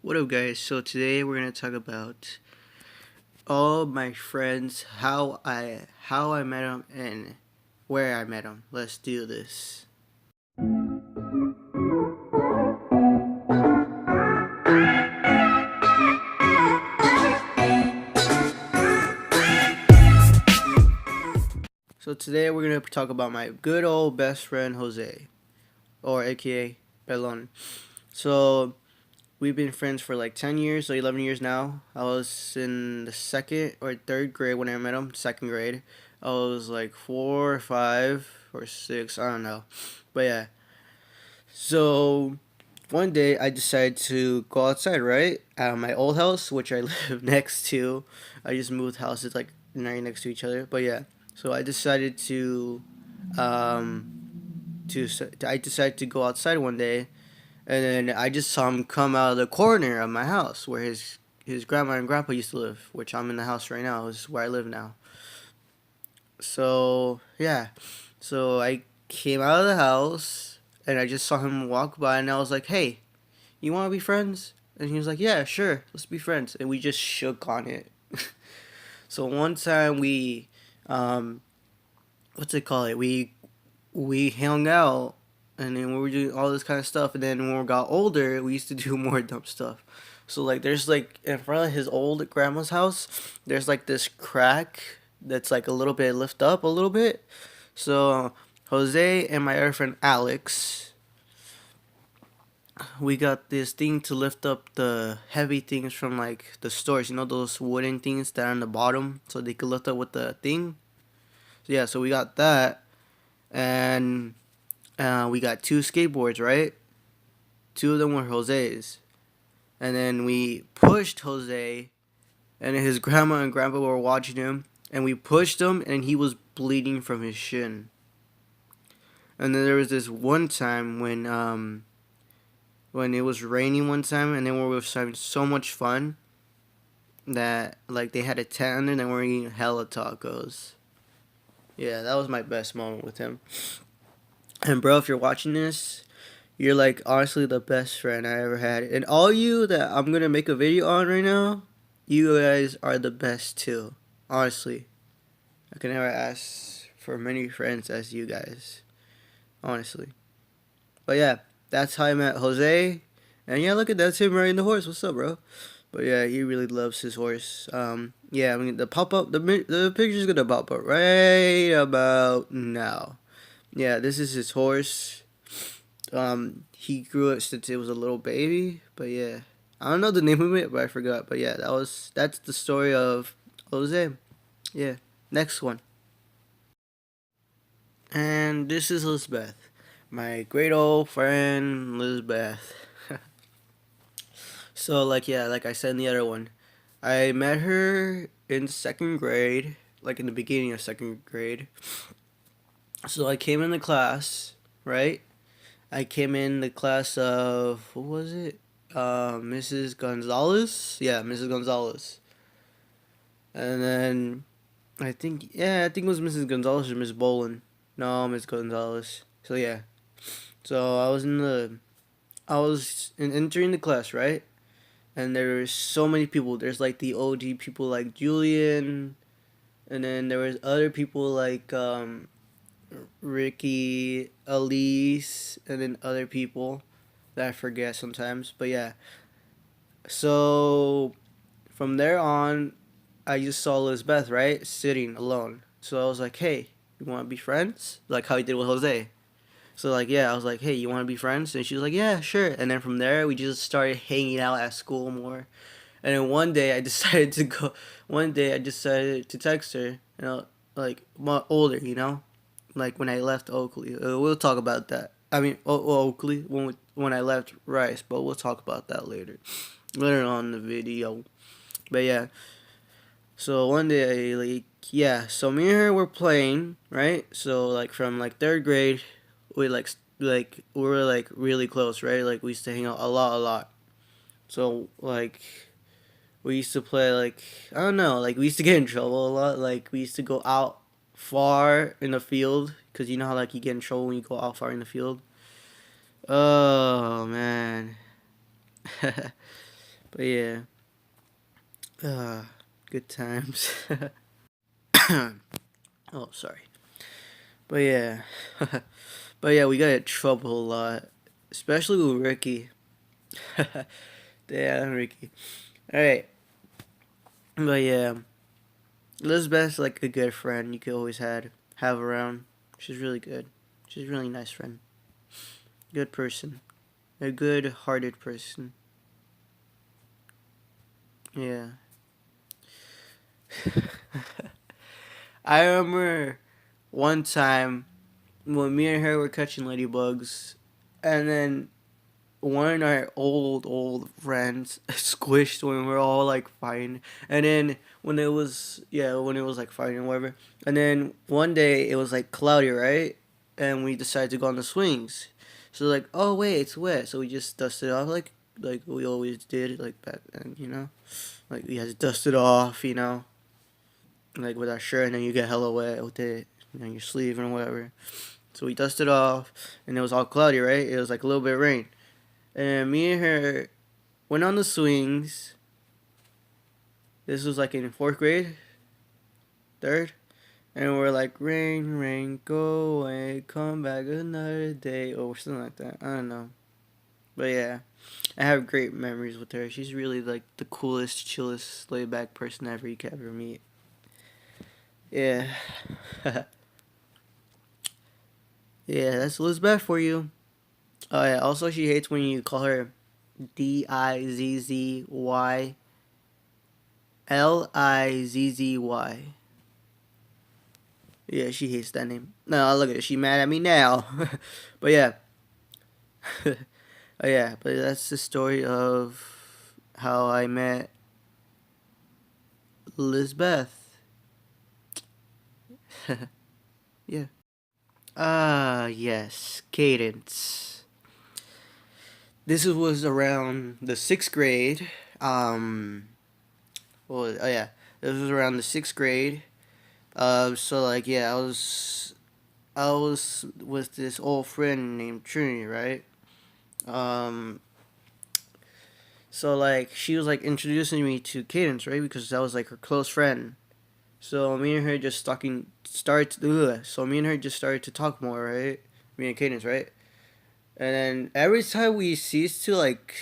What up, guys? So today we're gonna talk about all my friends, how I met them, and where I met them. Let's do this. So today we're gonna talk about my good old best friend Jose, or AKA Pelon. So we've been friends for like 10 years, so 11 years now. I was in the second or third grade when I met him. Second grade. I was like 4 or 5 or 6. I don't know, but yeah. So one day I decided to go outside, right? At my old house, which I live next to. I just moved houses like right next to each other. But yeah, so I decided um, I decided to go outside one day, and then I just saw him come out of the corner of my house where his grandma and grandpa used to live, which I'm in the house right now. This is where I live now. So yeah, so I came out of the house and I just saw him walk by, and I was like, "Hey, you want to be friends?" And he was like, "Yeah, sure, let's be friends." And we just shook on it. So one time um, what's it called? We hung out, and then we were doing all this kind of stuff. And then when we got older, we used to do more dumb stuff. So like, there's like in front of his old grandma's house, there's like this crack that's like a little bit lift up a little bit. So Jose and my other friend Alex, we got this thing to lift up the heavy things from like the stores. You know those wooden things that are on the bottom, so they could lift up with the thing. So yeah, so we got that, and we got two skateboards, right? Two of them were Jose's, and then we pushed Jose, and his grandma and grandpa were watching him, and we pushed him, and he was bleeding from his shin. And then there was this one time when it was raining one time, and then we were having so much fun that like they had a tent and then we were eating hella tacos. Yeah, that was my best moment with him. And bro, if you're watching this, you're like honestly the best friend I ever had. And all you that I'm gonna make a video on right now, you guys are the best too. Honestly, I can never ask for many friends as you guys. Honestly, but yeah, that's how I met Jose. And yeah, look at that's him riding the horse. What's up, bro? But yeah, he really loves his horse. Yeah, I mean the pop up, the picture's gonna pop up right about now. Yeah, this is his horse. He grew it since it was a little baby. But yeah, I don't know the name of it, but I forgot. But yeah, that's the story of Jose. Yeah, next one. And this is Lizbeth, my great old friend Lizbeth. So like yeah, like I said in the other one, I met her in second grade, like in the beginning of second grade. So I came in the class, right? I came in the class of what was it? Mrs. Gonzalez. Yeah, Mrs. Gonzalez. And then I think it was Mrs. Gonzalez or Miss Bolin. No, Miss Gonzalez. So yeah. So I was entering the class, right? And there were so many people. There's like the OG people like Julian, and then there was other people like Ricky, Elise, and then other people that I forget sometimes. But yeah, so from there on, I just saw Lizbeth, right, sitting alone. So I was like, hey, you want to be friends? Like how he did with Jose. So like yeah, I was like, hey, you want to be friends? And she was like, yeah, sure. And then from there, we just started hanging out at school more. And then one day I decided to go. One day I decided to text her. You know, like older. You know, like when I left Oakley. We'll talk about that. I mean, Oakley when I left Rice, but we'll talk about that later on in the video. But yeah, so one day like yeah, so me and her were playing right. So like from like third grade, we we were like really close, right? Like we used to hang out a lot. So like we used to play like I don't know, like we used to get in trouble a lot. Like we used to go out far in the field because you know how like you get in trouble when you go out far in the field. Oh man, But yeah, uh, good times. Oh, sorry. But yeah, but yeah, we got in trouble a lot, especially with Ricky. Damn, Ricky. All right, but yeah, Lizbeth's like a good friend you could always have around. She's really good. She's a really nice friend. Good person. A good-hearted person. Yeah. I remember one time when me and her were catching ladybugs, and then one of our old friends squished when we were all like fighting, and then when it was like fighting or whatever, and then one day it was like cloudy, right, and we decided to go on the swings, so like, oh wait, it's wet, so we just dusted it off like we always did like back then, like we had to dust it off, like with our shirt, and then you get hella wet with it, your sleeve and whatever. So we dusted off, and it was all cloudy, right? It was like a little bit of rain, and me and her went on the swings. This was like in fourth grade, third, and we're like, rain, rain, go away, come back another day, or something like that. I don't know, but yeah, I have great memories with her. She's really like the coolest, chillest, laid back person ever you could ever meet. Yeah. Yeah, that's Lizbeth for you. Oh yeah. Also, she hates when you call her Dizzzy. Yeah, she hates that name. No, look at it. She mad at me now. But yeah. Oh yeah. But that's the story of how I met Lizbeth. Yeah. Yes. Cadence. Was around the sixth grade. Oh yeah, this was around the sixth grade. So like yeah, I was with this old friend named Trinity, right? Um, so like she was like introducing me to Cadence, right? Because that was like her close friend. So me and her just talking started. So me and her just started to talk more, right? Me and Cadence, right? And then every time we cease to like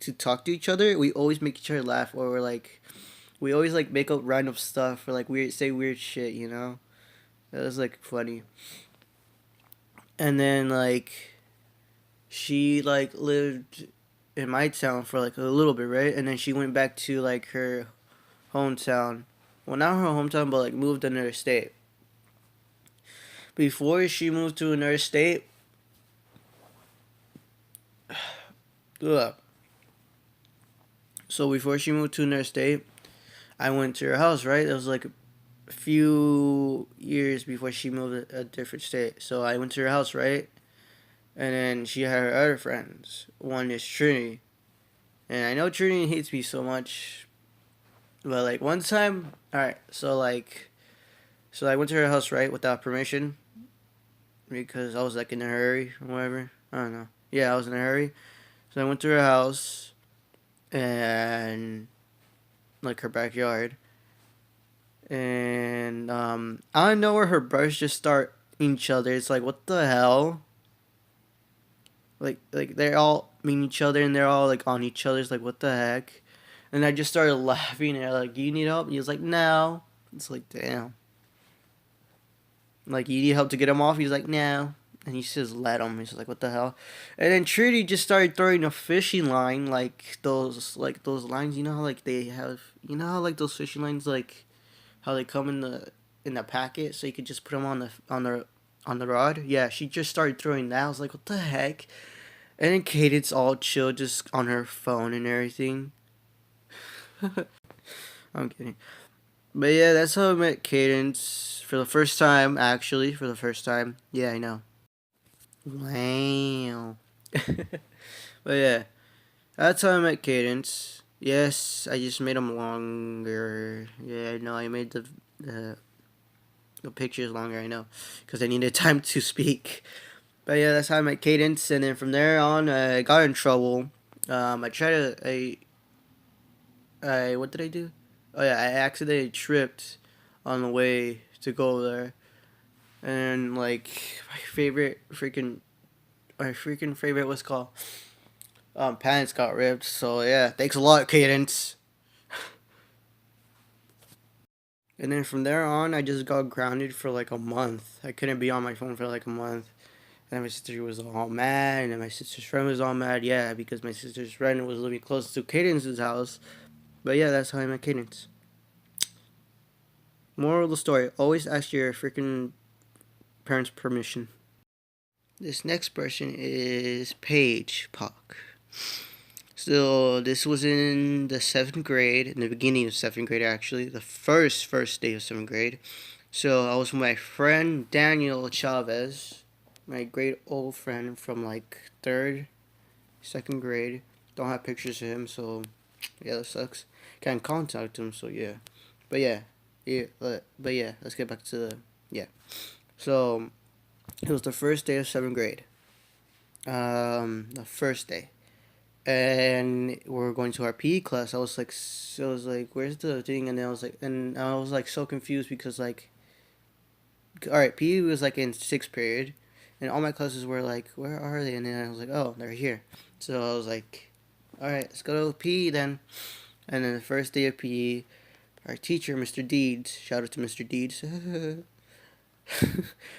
to talk to each other, we always make each other laugh, or we're like we always like make up random stuff or like weird shit, That was like funny. And then like she like lived in my town for like a little bit, right? And then she went back to like her hometown. Well, not her hometown, but like moved to another state. Before she moved to another state, ugh. So before she moved to another state, I went to her house, right? It was like a few years before she moved to a different state. So I went to her house, right? And then she had her other friends. One is Trinity. And I know Trinity hates me so much. But like one time, alright, so I went to her house, right, without permission. Because I was like in a hurry or whatever. I don't know. Yeah, I was in a hurry. So I went to her house and like her backyard. And I don't know where her brothers just start each other. It's like what the hell? Like they're all meeting each other and they're all like on each other's like what the heck? And I just started laughing and they're like, "Do you need help?" And he was like, "No." It's like, damn. Like, you need help to get him off? He's like, "No." And he just let him. He's like, "What the hell?" And then Trudy just started throwing a fishing line, like those lines. You know how like they have, you know how like those fishing lines, like how they come in the packet, so you could just put them on the rod. Yeah, she just started throwing that. I was like, "What the heck?" And then Cadence all chill, just on her phone and everything. I'm kidding. But yeah, that's how I met Cadence for the first time, actually. For the first time. Yeah, I know. Wow. But yeah, that's how I met Cadence. Yes, I just made them longer. Yeah, I know. I made the, the pictures longer, I know. Because I needed time to speak. But yeah, that's how I met Cadence. And then from there on, I got in trouble. I tried to. I what did I do? Oh yeah, I accidentally tripped on the way to go there, and like my favorite freaking my freaking favorite what's called pants got ripped. So yeah, thanks a lot, Cadence. And then from there on, I just got grounded for like a month. I couldn't be on my phone for like a month. And my sister was all mad, and then my sister's friend was all mad. Yeah, because my sister's friend was living close to Cadence's house. But yeah, that's how I met Cadence. Moral of the story: always ask your freaking parents' permission. This next person is Paige Puck. So this was in the seventh grade, in the beginning of seventh grade actually, the first day of seventh grade. So I was with my friend Daniel Chavez, my great old friend from like third, second grade. Don't have pictures of him, so yeah, that sucks. Can't contact him, so yeah. But yeah, but yeah. Let's get back to the yeah. So it was the first day of seventh grade. The first day, and we were going to our PE class. I was like, "Where's the thing?" And I was like so confused because like, all right, PE was like in sixth period, and all my classes were like, "Where are they?" And then I was like, "Oh, they're here." So I was like, "All right, let's go to PE then." And then the first day of PE, our teacher, Mr. Deeds, shout out to Mr. Deeds,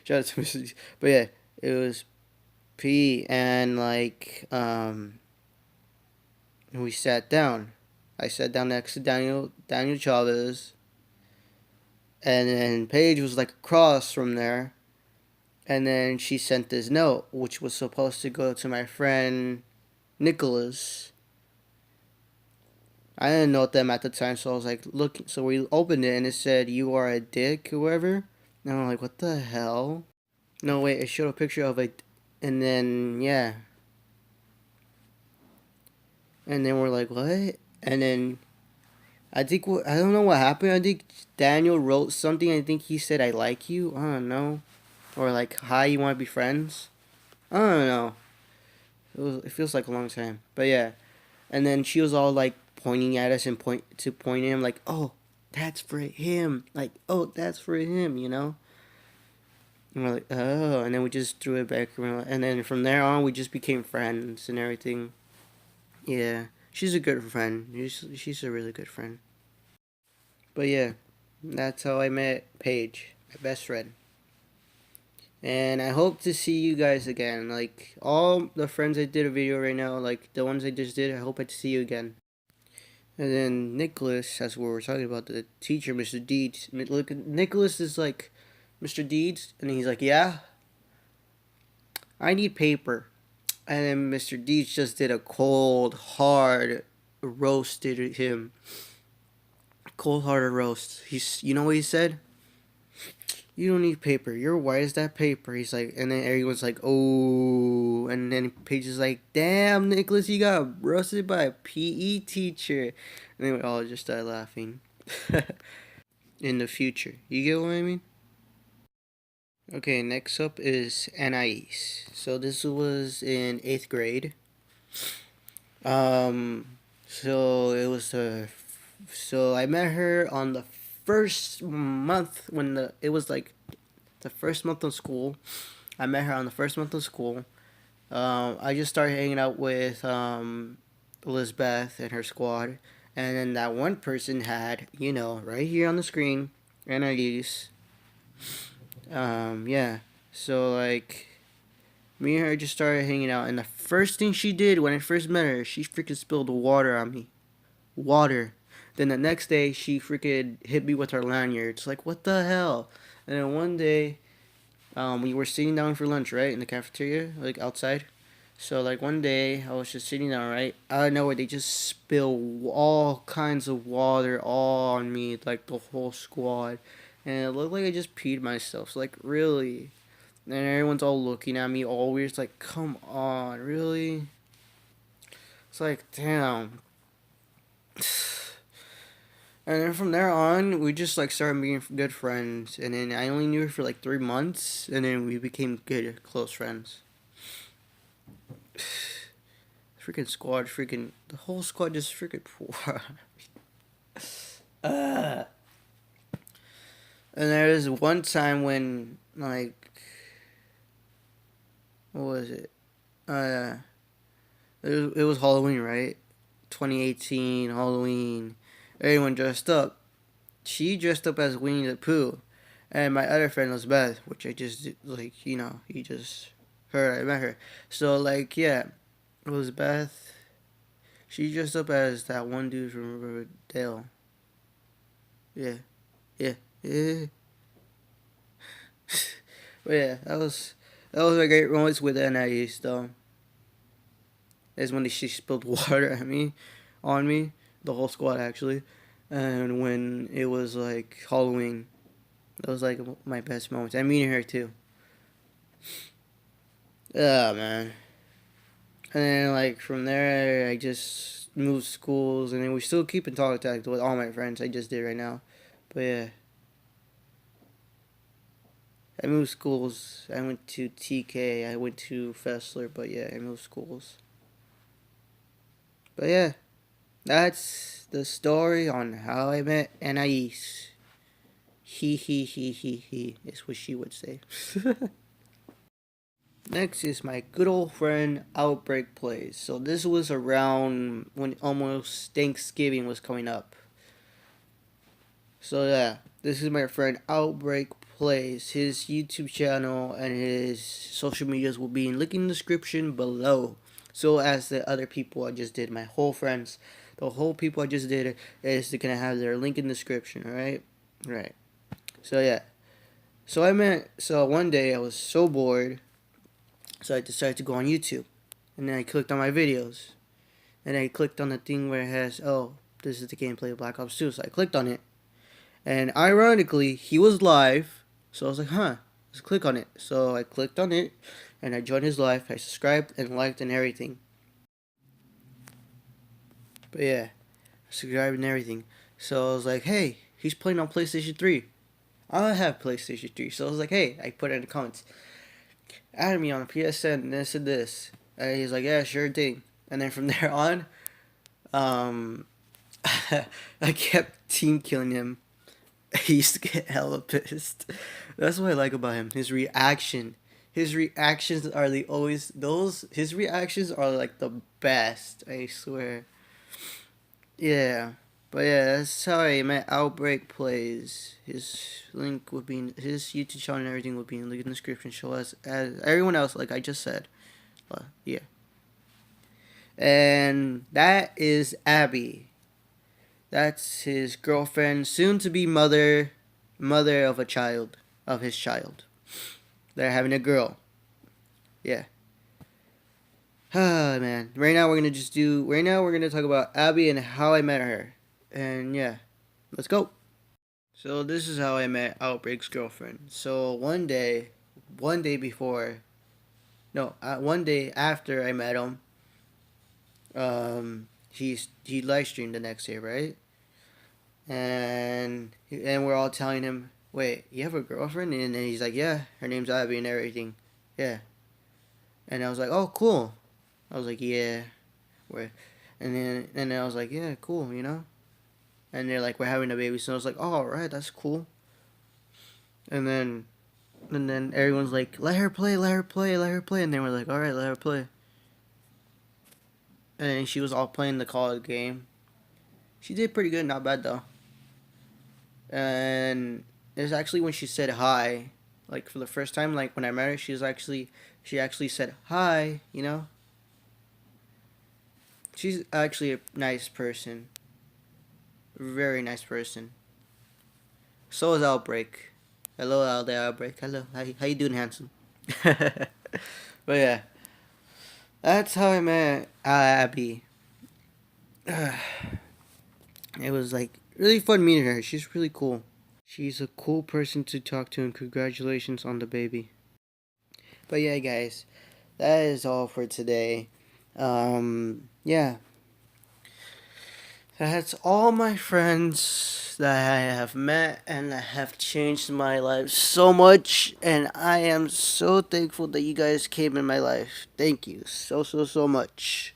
shout out to Mr. Deeds. But yeah, it was PE, and like we sat down. I sat down next to Daniel Chavez, and then Paige was like across from there, and then she sent this note, which was supposed to go to my friend Nicholas. I didn't know them at the time, so I was like, look. So we opened it, and it said, "You are a dick," or whatever. And I'm like, what the hell? No, wait, it showed a picture of it, and then yeah, and then we're like, what? And then I don't know what happened. I think Daniel wrote something. I think he said, "I like you." I don't know, or like, "Hi, you want to be friends?" I don't know. It feels like a long time, but yeah. And then she was all like pointing at us and pointing him like, "Oh, that's for him." Like, "Oh, that's for him," you know. And we're like, "Oh," and then we just threw it back, and then from there on, we just became friends and everything. Yeah, she's a good friend. She's a really good friend. But yeah, that's how I met Paige, my best friend. And I hope to see you guys again. Like all the friends I did a video right now, like the ones I just did, I hope I see you again. And then Nicholas, as we were talking about, the teacher, Mr. Deeds. Look, Nicholas is like, "Mr. Deeds," and he's like, "Yeah, I need paper." And then Mr. Deeds just did a cold, hard roasted him. Cold hearted roast. You know what he said? "You don't need paper. You're white as that paper." He's like, and then everyone's like, "Oh," and then Paige is like, "Damn, Nicholas, you got roasted by a PE teacher," and then we all just started laughing. In the future, you get what I mean? Okay, next up is Anais. So this was in eighth grade. So it was so I met her on the first month when it was like the first month of school. I met her on the first month of school. I just started hanging out with Lizbeth and her squad, and then that one person had, right here on the screen, Anais. Yeah. So like, me and her just started hanging out, and the first thing she did when I first met her, she freaking spilled water on me. Water. Then the next day, she freaking hit me with her lanyard. It's like, what the hell? And then one day, we were sitting down for lunch, right, in the cafeteria, like outside. So like one day, I was just sitting down, right. Out of nowhere, they just spill all kinds of water all on me, like the whole squad, and it looked like I just peed myself. So like, really? And everyone's all looking at me, all weird. It's like, come on, really? It's like, damn. And then from there on, we just like started being good friends. And then I only knew her for like 3 months, and then we became good, close friends. Freaking squad, freaking the whole squad just freaking poor. uh, and there was one time when, like, what was it? Uh, it was Halloween, right? 2018 Halloween. Everyone dressed up. She dressed up as Winnie the Pooh, and my other friend was Beth, which I just like, he just heard I met her. So like, yeah, it was Beth. She dressed up as that one dude from Riverdale. Yeah, yeah, yeah. But yeah, that was a great romance with Anais though. Is when she spilled water at me, on me, the whole squad actually, and when it was like Halloween, that was like my best moments. And meeting her too. Yeah, man. And then like from there, I just moved schools, and then we still keep in contact with all my friends. I just did right now, but yeah, I moved schools. I went to TK. I went to Fessler, but yeah, I moved schools. But yeah, that's the story on how I met Anais. He is what she would say. Next is my good old friend Outbreak Plays. So this was around when almost Thanksgiving was coming up. So yeah, this is my friend Outbreak Plays. His YouTube channel and his social medias will be in link in the description below. So as the other people I just did, my whole friends, the whole people I just did is gonna have their link in the description. All right, right. So yeah, so one day I was so bored, so I decided to go on YouTube, and then I clicked on my videos, and I clicked on the thing where it has, oh, this is the gameplay of Black Ops 2. So I clicked on it, and ironically, he was live. So I was like, huh, let's click on it. So I clicked on it, and I joined his live. I subscribed and liked and everything. But yeah, subscribed and everything. So I was like, hey, he's playing on PlayStation 3. I have PlayStation 3. So I was like, hey, I put it in the comments. Add me on PSN, this and this. And he's like, yeah, sure thing. And then from there on, um, I kept team killing him. He used to get hella pissed. That's what I like about him. His reaction. His reactions are the always those. His reactions are like the best. I swear. Yeah, but yeah, that's how I met Outbreak Plays. His link would be in his YouTube channel and everything would be in the link in the description. So as everyone else, like I just said, yeah. And that is Abby. That's his girlfriend, soon to be mother of a child, of his child. They're having a girl. Yeah. Ah, man. Right now we're gonna talk about Abby and how I met her. And yeah, let's go. So this is how I met Outbreak's girlfriend. So one day before, no, one day after I met him, he live streamed the next day, right? And we're all telling him, wait, you have a girlfriend? And then he's like, yeah, her name's Abby and everything. Yeah. And I was like, oh, cool. I was like, yeah. We're, and then I was like, yeah, cool, you know? And they're like, we're having a baby. So I was like, oh, all right, that's cool. And then everyone's like, let her play, let her play, let her play. And then we're like, all right, let her play. And then she was all playing the call game. She did pretty good, not bad though. And it was actually when she said hi, like for the first time, like when I met her, she actually said hi, you know? She's actually a nice person. Very nice person. So is Outbreak. Hello out there, Outbreak. Hello. How you doing, handsome? But yeah. That's how I met Abby. It was like really fun meeting her. She's really cool. She's a cool person to talk to, and congratulations on the baby. But yeah, guys, that is all for today. Yeah, that's all my friends that I have met and that have changed my life so much. And I am so thankful that you guys came in my life. Thank you so much.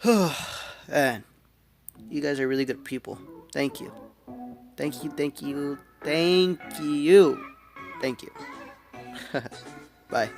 And you guys are really good people. Thank you. Thank you. Thank you. Thank you. Thank you. Bye.